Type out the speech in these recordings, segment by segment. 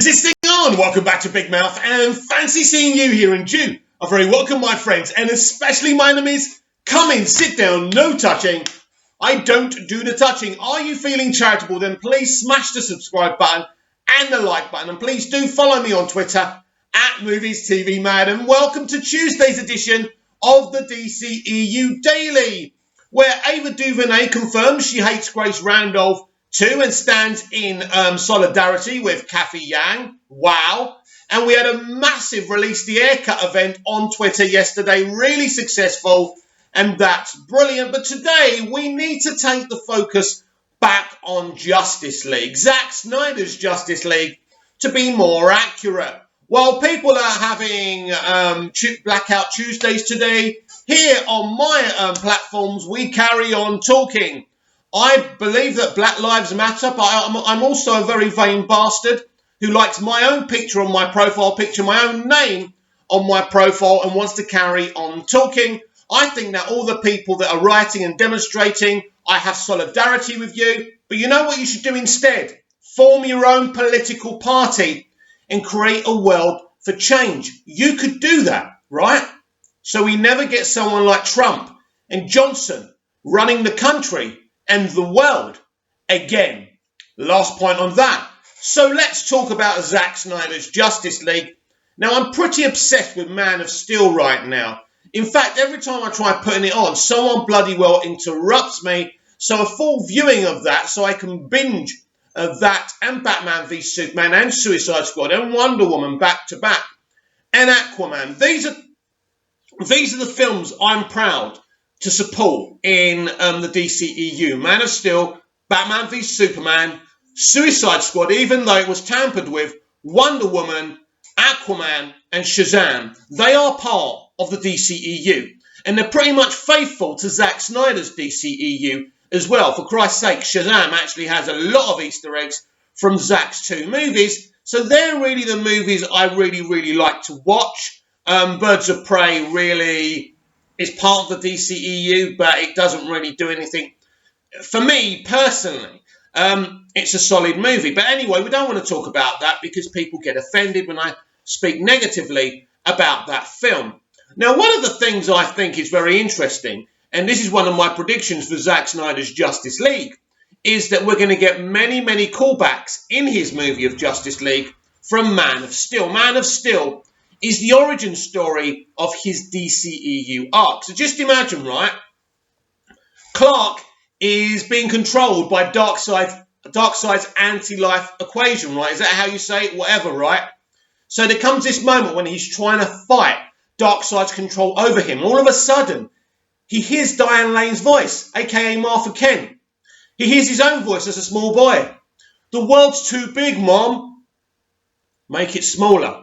Is this thing on? Welcome back to Big Mouth and fancy seeing you here in June. A very welcome, my friends, and especially my enemies. Come in, sit down, no touching. I don't do the touching. Are you feeling charitable? Then please smash the subscribe button and the like button. And please do follow me on Twitter at Movies TV Mad. And welcome to Tuesday's edition of the DCEU Daily, where Ava DuVernay confirms she hates Grace Randolph too and stands in solidarity with Kathy Yang. Wow. And we had a massive Release the Haircut event on Twitter yesterday. Really successful. And that's brilliant. But today we need to take the focus back on Justice League. Zack Snyder's Justice League, to be more accurate. While people are having Blackout Tuesdays today, here on my platforms, we carry on talking. I believe that Black Lives Matter, but I'm also a very vain bastard who likes my own picture on my profile picture, my own name on my profile, and wants to carry on talking. I think that all the people that are rioting and demonstrating, I have solidarity with you. But you know what you should do instead? Form your own political party and create a world for change. You could do that, right? So we never get someone like Trump and Johnson running the country and the world again. Last point on that. So let's talk about Zack Snyder's Justice League. Now, I'm pretty obsessed with Man of Steel right now. In fact, every time I try putting it on, someone bloody well interrupts me. So a full viewing of that, so I can binge that and Batman v Superman and Suicide Squad and Wonder Woman back to back and Aquaman. These are the films I'm proud to support in the DCEU. Man of Steel, Batman v Superman, Suicide Squad, even though it was tampered with, Wonder Woman, Aquaman and Shazam. They are part of the DCEU. And they're pretty much faithful to Zack Snyder's DCEU as well. For Christ's sake, Shazam actually has a lot of Easter eggs from Zack's two movies. So they're really the movies I really like to watch. Birds of Prey really is part of the DCEU, but it doesn't really do anything. For me, personally, it's a solid movie. But anyway, we don't want to talk about that because people get offended when I speak negatively about that film. Now, one of the things I think is very interesting, and this is one of my predictions for Zack Snyder's Justice League, is that we're going to get many callbacks in his movie of Justice League from Man of Steel. Man of Steel is the origin story of his DCEU arc. So just imagine, right? Clark is being controlled by Darkseid's anti-life equation, right? Is that how you say it? Whatever, right? So there comes this moment when he's trying to fight Darkseid's control over him. All of a sudden, he hears Diane Lane's voice, a.k.a. Martha Kent. He hears his own voice as a small boy. The world's too big, Mom. Make it smaller.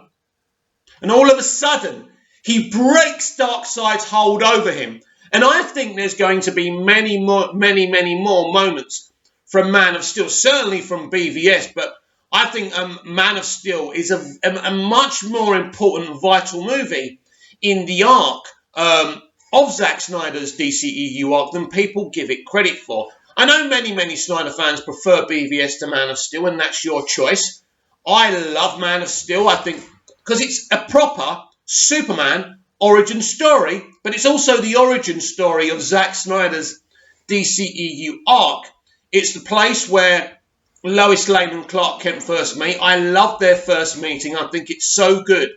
And all of a sudden, he breaks Darkseid's hold over him. And I think there's going to be many more moments from Man of Steel, certainly from BVS, but I think Man of Steel is a much more important, vital movie in the arc of Zack Snyder's DCEU arc than people give it credit for. I know many Snyder fans prefer BVS to Man of Steel, and that's your choice. I love Man of Steel, I think, because it's a proper Superman origin story, but it's also the origin story of Zack Snyder's DCEU arc. It's the place where Lois Lane and Clark Kent first meet. I love their first meeting. I think it's so good.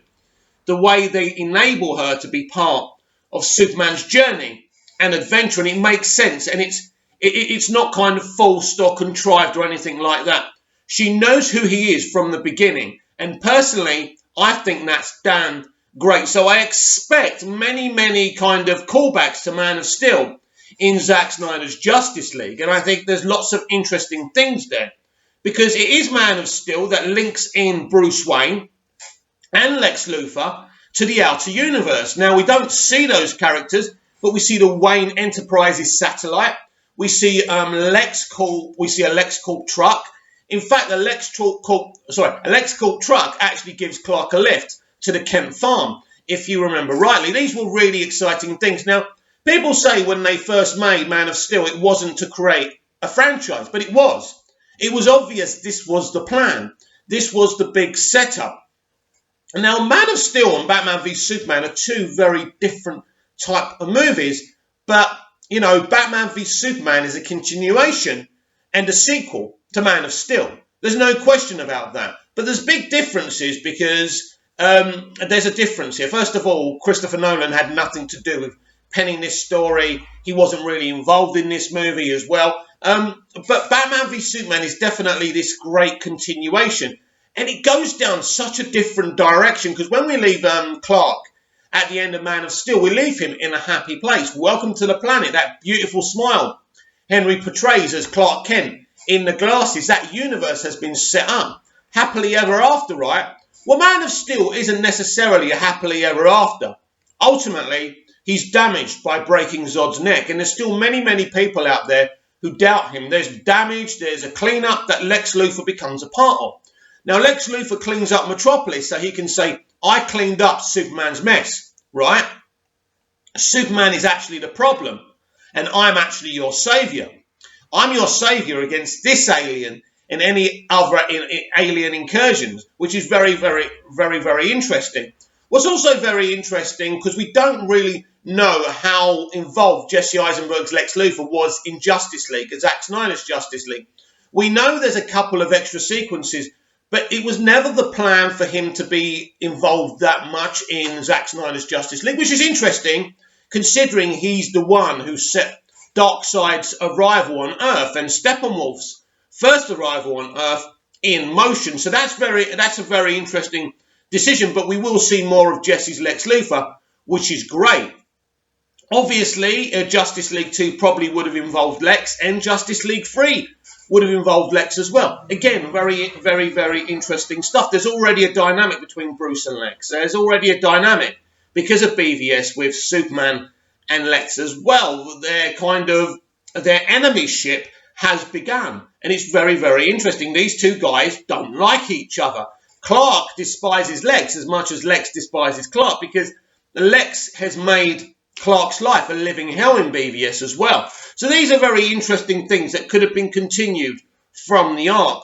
The way they enable her to be part of Superman's journey and adventure, and it makes sense. And it's not kind of forced or contrived or anything like that. She knows who he is from the beginning. And personally, I think that's damn great. So I expect many kind of callbacks to Man of Steel in Zack Snyder's Justice League. And I think there's lots of interesting things there. Because it is Man of Steel that links in Bruce Wayne and Lex Luthor to the outer universe. Now, we don't see those characters, but we see the Wayne Enterprises satellite. We see a Lex called Truck. In fact, a Lex called Truck actually gives Clark a lift to the Kent farm, if you remember rightly. These were really exciting things. Now, people say when they first made Man of Steel, it wasn't to create a franchise, but it was. It was obvious this was the plan. This was the big setup. Now, Man of Steel and Batman v Superman are two very different type of movies, but, you know, Batman v Superman is a continuation and a sequel to Man of Steel. There's no question about that. But there's big differences because there's a difference here. First of all, Christopher Nolan had nothing to do with penning this story. He wasn't really involved in this movie as well. But Batman v Superman is definitely this great continuation. And it goes down such a different direction because when we leave Clark at the end of Man of Steel, we leave him in a happy place. Welcome to the planet, that beautiful smile Henry portrays as Clark Kent in the glasses. That universe has been set up. Happily ever after, right? Well, Man of Steel isn't necessarily a happily ever after. Ultimately, he's damaged by breaking Zod's neck. And there's still many, many people out there who doubt him. There's damage, there's a cleanup that Lex Luthor becomes a part of. Now, Lex Luthor cleans up Metropolis so he can say, I cleaned up Superman's mess, right? Superman is actually the problem, and I'm actually your saviour. I'm your saviour against this alien and any other alien incursions, which is very, very, very, very interesting. What's also very interesting, because we don't really know how involved Jesse Eisenberg's Lex Luthor was in Justice League, Zack Snyder's Justice League. We know there's a couple of extra sequences, but it was never the plan for him to be involved that much in Zack Snyder's Justice League, which is interesting, considering he's the one who set Darkseid's arrival on Earth and Steppenwolf's first arrival on Earth in motion. So that's a very interesting decision, but we will see more of Jesse's Lex Luthor, which is great. Obviously, Justice League 2 probably would have involved Lex, and Justice League 3 would have involved Lex as well. Again, very, very, very interesting stuff. There's already a dynamic between Bruce and Lex. There's already a dynamic because of BVS with Superman and Lex as well. Their enemyship has begun, and it's very, very interesting. These two guys don't like each other. Clark despises Lex as much as Lex despises Clark because Lex has made Clark's life a living hell in BVS as well. So these are very interesting things that could have been continued from the arc.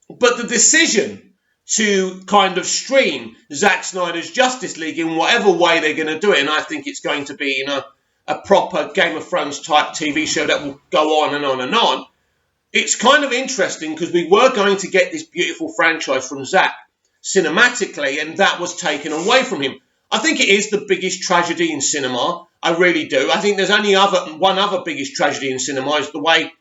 But the decision to kind of stream Zack Snyder's Justice League in whatever way they're going to do it, and I think it's going to be in a proper Game of Thrones type TV show that will go on and on and on, it's kind of interesting because we were going to get this beautiful franchise from Zack cinematically, and that was taken away from him. I think it is the biggest tragedy in cinema. I really do. I think there's only one other biggest tragedy in cinema is the way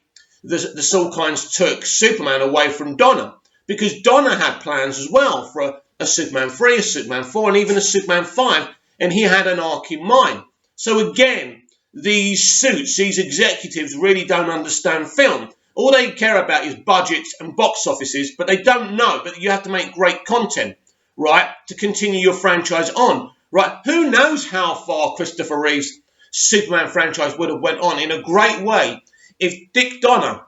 the Salkinds took Superman away from Donna. Because Donna had plans as well for a Superman 3, a Superman 4, and even a Superman 5. And he had an arc in mind. So again, these suits, these executives really don't understand film. All they care about is budgets and box offices, but they don't know that you have to make great content, right, to continue your franchise on. Right, who knows how far Christopher Reeve's Superman franchise would have went on in a great way if Dick Donner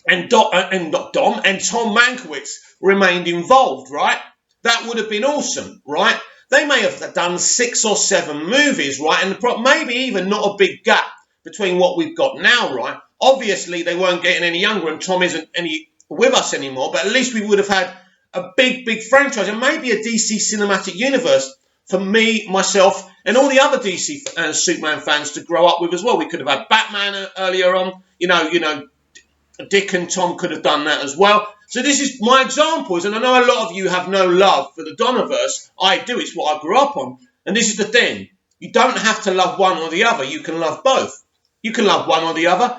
and Tom Mankiewicz remained involved, right? That would have been awesome, right? They may have done 6 or 7 movies, right? And maybe even not a big gap between what we've got now, right? Obviously, they weren't getting any younger and Tom isn't with us anymore, but at least we would have had a big, big franchise and maybe a DC cinematic universe for me, myself, and all the other DC Superman fans to grow up with as well. We could have had Batman earlier on. You know, Dick and Tom could have done that as well. So this is my examples, and I know a lot of you have no love for the Donnerverse. I do. It's what I grew up on. And this is the thing. You don't have to love one or the other. You can love both. You can love one or the other.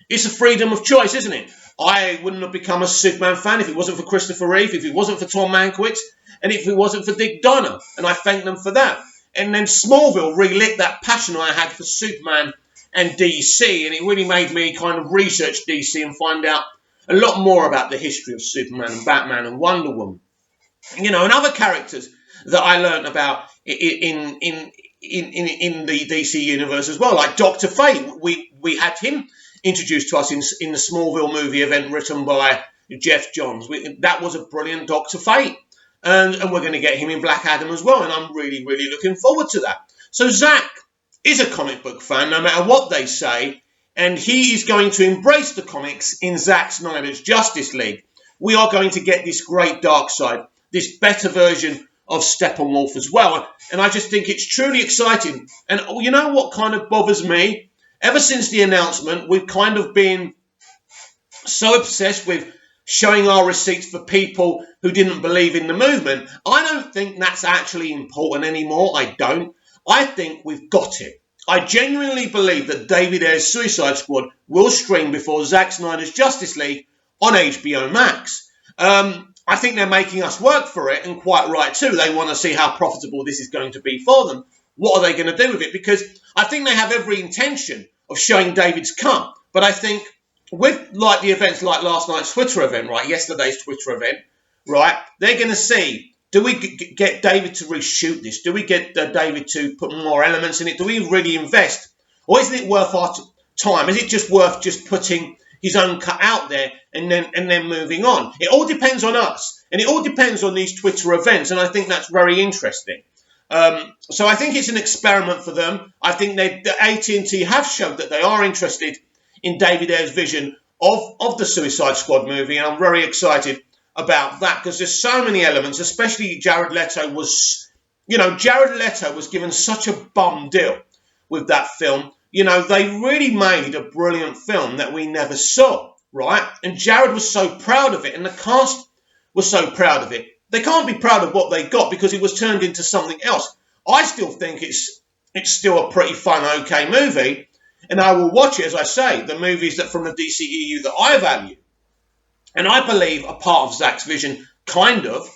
It's a freedom of choice, isn't it? I wouldn't have become a Superman fan if it wasn't for Christopher Reeve, if it wasn't for Tom Mankiewicz, and if it wasn't for Dick Donner. And I thank them for that. And then Smallville relit that passion I had for Superman and DC, and it really made me kind of research DC and find out a lot more about the history of Superman and Batman and Wonder Woman. You know, and other characters that I learned about in the DC universe as well, like Dr. Fate. We had him introduced to us in the Smallville movie event written by Jeff Johns. That was a brilliant Dr. Fate. And we're going to get him in Black Adam as well, and I'm really, really looking forward to that. So Zack is a comic book fan, no matter what they say, and he is going to embrace the comics in Zack Snyder's Justice League. we are going to get this great dark side, this better version of Steppenwolf as well. And I just think it's truly exciting. And you know what kind of bothers me? Ever since the announcement, we've kind of been so obsessed with showing our receipts for people who didn't believe in the movement. I don't think that's actually important anymore. I don't. I think we've got it. I genuinely believe that David Ayer's Suicide Squad will stream before Zack Snyder's Justice League on HBO Max. I think they're making us work for it, and quite right too. They want to see how profitable this is going to be for them. What are they going to do with it? Because I think they have every intention of showing David's come. But I think with like the events like last night's Twitter event, right, yesterday's Twitter event, right, they're going to see, do we get David to reshoot this? Do we get David to put more elements in it? Do we really invest? Or isn't it worth our time? Is it just worth just putting his own cut out there and then moving on? It all depends on us. And it all depends on these Twitter events. And I think that's very interesting. So I think it's an experiment for them. I think the AT&T have showed that they are interested in David Ayer's vision of the Suicide Squad movie. And I'm very excited about that because there's so many elements, especially Jared Leto was given such a bum deal with that film. You know, they really made a brilliant film that we never saw, right? And Jared was so proud of it and the cast was so proud of it. They can't be proud of what they got because it was turned into something else. I still think it's still a pretty fun, okay movie. And I will watch it, as I say, the movies that from the DCEU that I value. And I believe a part of Zack's vision, kind of,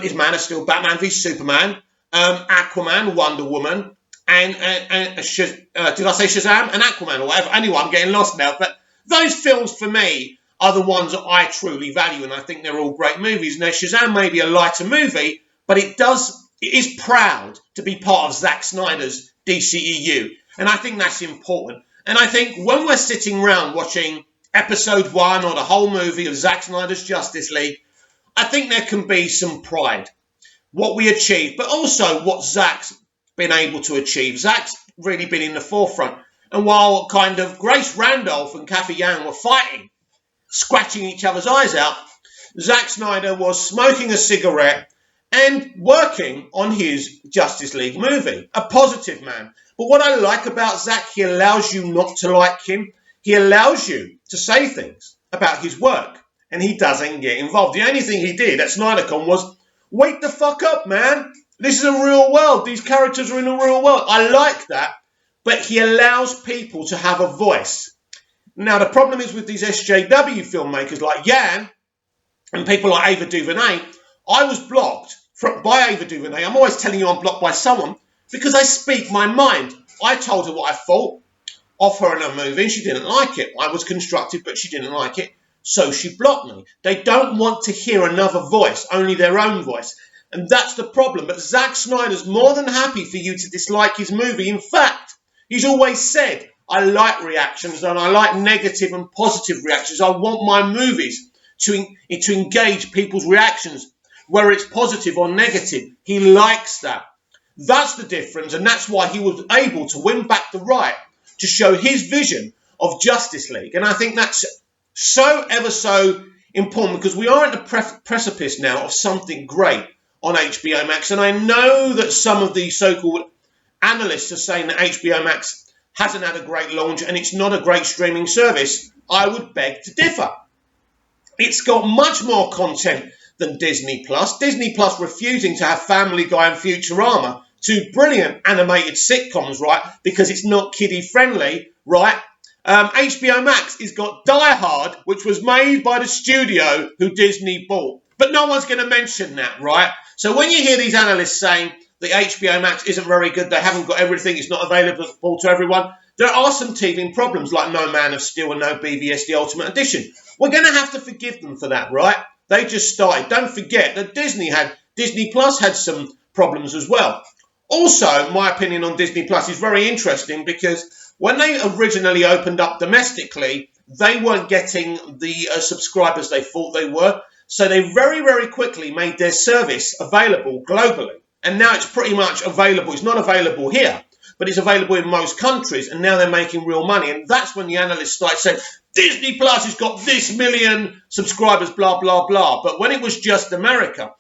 is Man of Steel, Batman v Superman, Aquaman, Wonder Woman, and did I say Shazam? And Aquaman or whatever. Anyway, I'm getting lost now. But those films, for me, are the ones that I truly value, and I think they're all great movies. Now, Shazam may be a lighter movie, but it is proud to be part of Zack Snyder's DCEU. And I think that's important. And I think when we're sitting around watching episode 1 or the whole movie of Zack Snyder's Justice League, I think there can be some pride. What we achieved, but also what Zack's been able to achieve. Zack's really been in the forefront. And while kind of Grace Randolph and Kathy Yang were fighting, scratching each other's eyes out, Zack Snyder was smoking a cigarette and working on his Justice League movie. A positive man. But what I like about Zack, he allows you not to like him. He allows you to say things about his work, and he doesn't get involved. The only thing he did at SnyderCon was, wake the fuck up, man. This is a real world. These characters are in a real world. I like that, but he allows people to have a voice. Now, the problem is with these SJW filmmakers like Yan and people like Ava DuVernay, I was blocked by Ava DuVernay. I'm always telling you I'm blocked by someone because I speak my mind. I told her what I thought of her in a movie and she didn't like it. I was constructive, but she didn't like it, so she blocked me. They don't want to hear another voice, only their own voice. And that's the problem. But Zack Snyder's more than happy for you to dislike his movie. In fact, he's always said, I like reactions and I like negative and positive reactions. I want my movies to engage people's reactions, whether it's positive or negative. He likes that. That's the difference, and that's why he was able to win back the right to show his vision of Justice League. And I think that's so ever so important because we are at the precipice now of something great on HBO Max. And I know that some of the so-called analysts are saying that HBO Max hasn't had a great launch and it's not a great streaming service. I would beg to differ. It's got much more content than Disney Plus. Disney Plus refusing to have Family Guy and Futurama, two brilliant animated sitcoms, right? Because it's not kiddie friendly, right? HBO Max has got Die Hard, which was made by the studio who Disney bought. But no one's going to mention that, right? So when you hear these analysts saying that HBO Max isn't very good, they haven't got everything, it's not available to everyone, there are some teething problems like no Man of Steel and no BVS The Ultimate Edition. We're going to have to forgive them for that, right? They just started. Don't forget that Disney Plus had some problems as well. Also, my opinion on Disney Plus is very interesting because when they originally opened up domestically, they weren't getting the subscribers they thought they were. So they very, very quickly made their service available globally. And now it's pretty much available. It's not available here, but it's available in most countries, and now they're making real money. And that's when the analysts started saying, Disney Plus has got this million subscribers, blah, blah, blah. But when it was just America,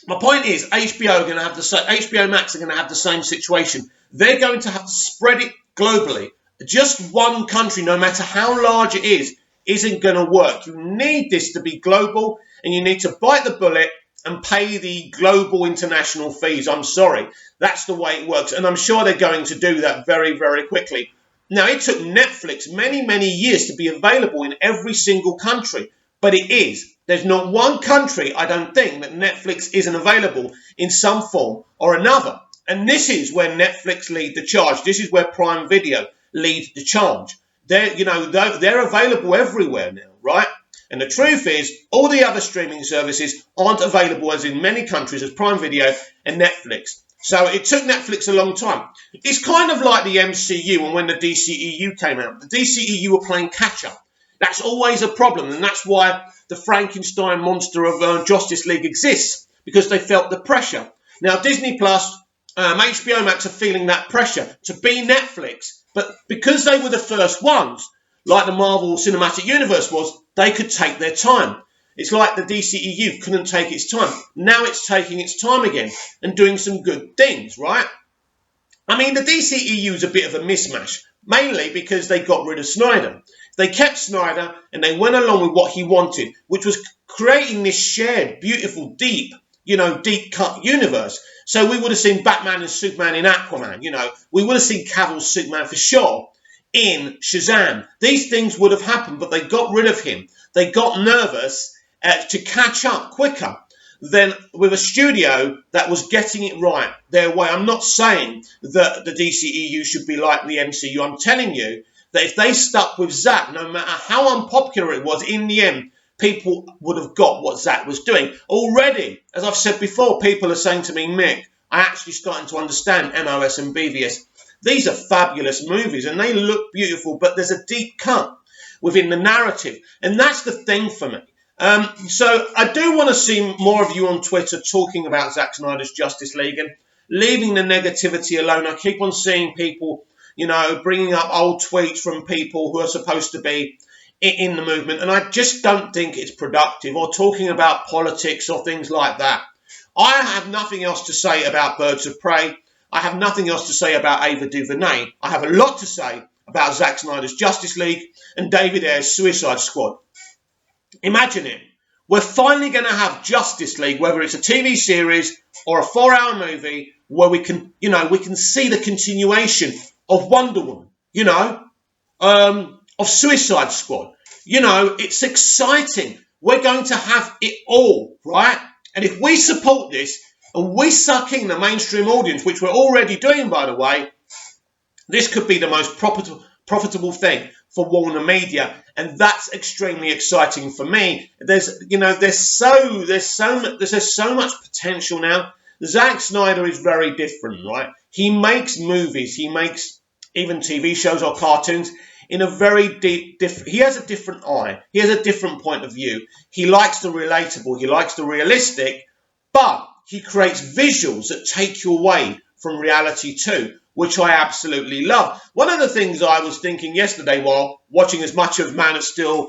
my point is HBO Max are going to have the same situation. They're going to have to spread it globally. Just one country, no matter how large it is, isn't going to work. You need this to be global, and you need to bite the bullet and pay the global international fees. I'm sorry. That's the way it works. And I'm sure they're going to do that very, very quickly. Now, it took Netflix many, many years to be available in every single country, but it is. There's not one country, I don't think, that Netflix isn't available in some form or another. And this is where Netflix lead the charge. This is where Prime Video lead the charge. They're available everywhere now, right? And the truth is, all the other streaming services aren't available as in many countries as Prime Video and Netflix. So it took Netflix a long time. It's kind of like the MCU and when the DCEU came out. The DCEU were playing catch-up. That's always a problem, and that's why the Frankenstein monster of Justice League exists, because they felt the pressure. Now, Disney Plus, HBO Max are feeling that pressure to be Netflix, but because they were the first ones, like the Marvel Cinematic Universe was, they could take their time. It's like the DCEU couldn't take its time. Now it's taking its time again and doing some good things, right? I mean, the DCEU is a bit of a mismatch, mainly because they got rid of Snyder. They kept Snyder and they went along with what he wanted, which was creating this shared, beautiful, deep cut universe. So we would have seen Batman and Superman in Aquaman, we would have seen Cavill's Superman for sure in Shazam. These things would have happened, but they got rid of him. They got nervous to catch up quicker than with a studio that was getting it right their way. I'm not saying that the DCEU should be like the MCU. I'm telling you that if they stuck with Zack, no matter how unpopular it was, in the end, people would have got what Zack was doing. Already, as I've said before, people are saying to me, Mick, I actually starting to understand MOS and BVS. These are fabulous movies and they look beautiful, but there's a deep cut within the narrative. And that's the thing for me. So I do want to see more of you on Twitter talking about Zack Snyder's Justice League and leaving the negativity alone. I keep on seeing people, bringing up old tweets from people who are supposed to be in the movement. And I just don't think it's productive, or talking about politics or things like that. I have nothing else to say about Birds of Prey. I have nothing else to say about Ava DuVernay. I have a lot to say about Zack Snyder's Justice League and David Ayer's Suicide Squad. Imagine it. We're finally going to have Justice League, whether it's a TV series or a 4-hour movie, where we can see the continuation of Wonder Woman, of Suicide Squad. It's exciting. We're going to have it all, right? And if we support this and we suck in the mainstream audience, which we're already doing, by the way, this could be the most profitable thing for Warner Media, and that's extremely exciting for me. There's so much potential now. Zack Snyder is very different, right? He makes movies, he makes even TV shows or cartoons in a very different. He has a different eye. He has a different point of view. He likes the relatable. He likes the realistic, but he creates visuals that take you away from reality too, which I absolutely love. One of the things I was thinking yesterday while watching as much of Man of Steel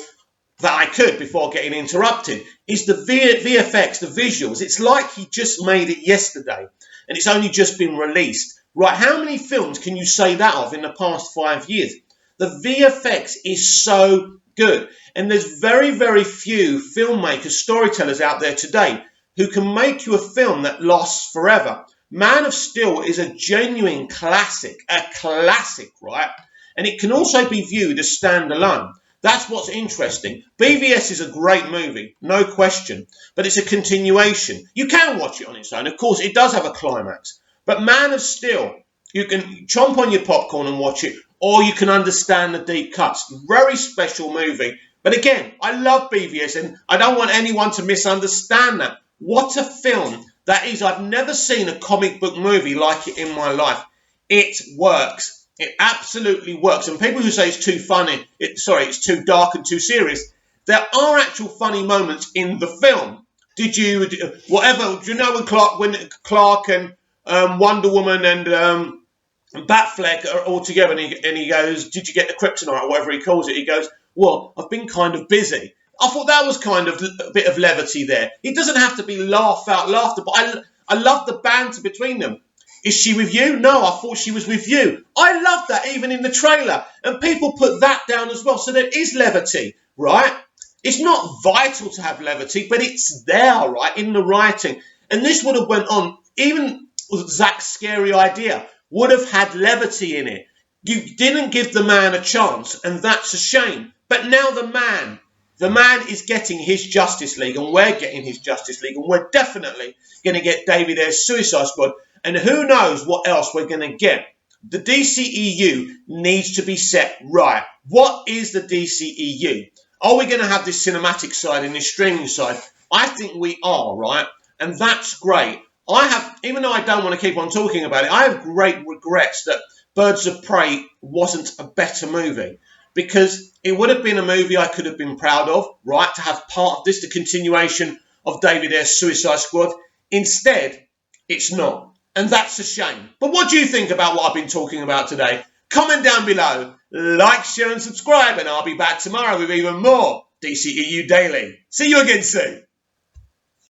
that I could before getting interrupted is the VFX, the visuals. It's like he just made it yesterday and it's only just been released. Right, how many films can you say that of in the past 5 years? The VFX is so good. And there's very, very few filmmakers, storytellers out there today who can make you a film that lasts forever. Man of Steel is a genuine classic, right? And it can also be viewed as standalone. That's what's interesting. BVS is a great movie, no question, but it's a continuation. You can watch it on its own. Of course, it does have a climax. But Man of Steel, you can chomp on your popcorn and watch it, or you can understand the deep cuts. Very special movie. But again, I love BVS, and I don't want anyone to misunderstand that. What a film that is. I've never seen a comic book movie like it in my life. It works. It absolutely works. And people who say it's too funny, it's too dark and too serious, there are actual funny moments in the film. Do you know when Clark and Wonder Woman and Batfleck are all together, and he goes, "Did you get the kryptonite?" or whatever he calls it. He goes, "Well, I've been kind of busy." I thought that was kind of a bit of levity there. It doesn't have to be laugh out laughter, but I love the banter between them. Is she with you? No, I thought she was with you. I love that even in the trailer, and people put that down as well. So there is levity, right? It's not vital to have levity, but it's there, right, in the writing. And this would have went on, even Zack's scary idea would have had levity in it. You didn't give the man a chance, and that's a shame. But now the man is getting his Justice League, and we're getting his Justice League, and we're definitely going to get David Ayer's Suicide Squad, and who knows what else we're going to get. The DCEU needs to be set right. What is the DCEU? Are we going to have this cinematic side and this streaming side? I think we are, right? And that's great. Even though I don't want to keep on talking about it, I have great regrets that Birds of Prey wasn't a better movie, because it would have been a movie I could have been proud of, right, to have part of this, the continuation of David Ayer's Suicide Squad. Instead, it's not. And that's a shame. But what do you think about what I've been talking about today? Comment down below, like, share and subscribe, and I'll be back tomorrow with even more DCEU Daily. See you again soon.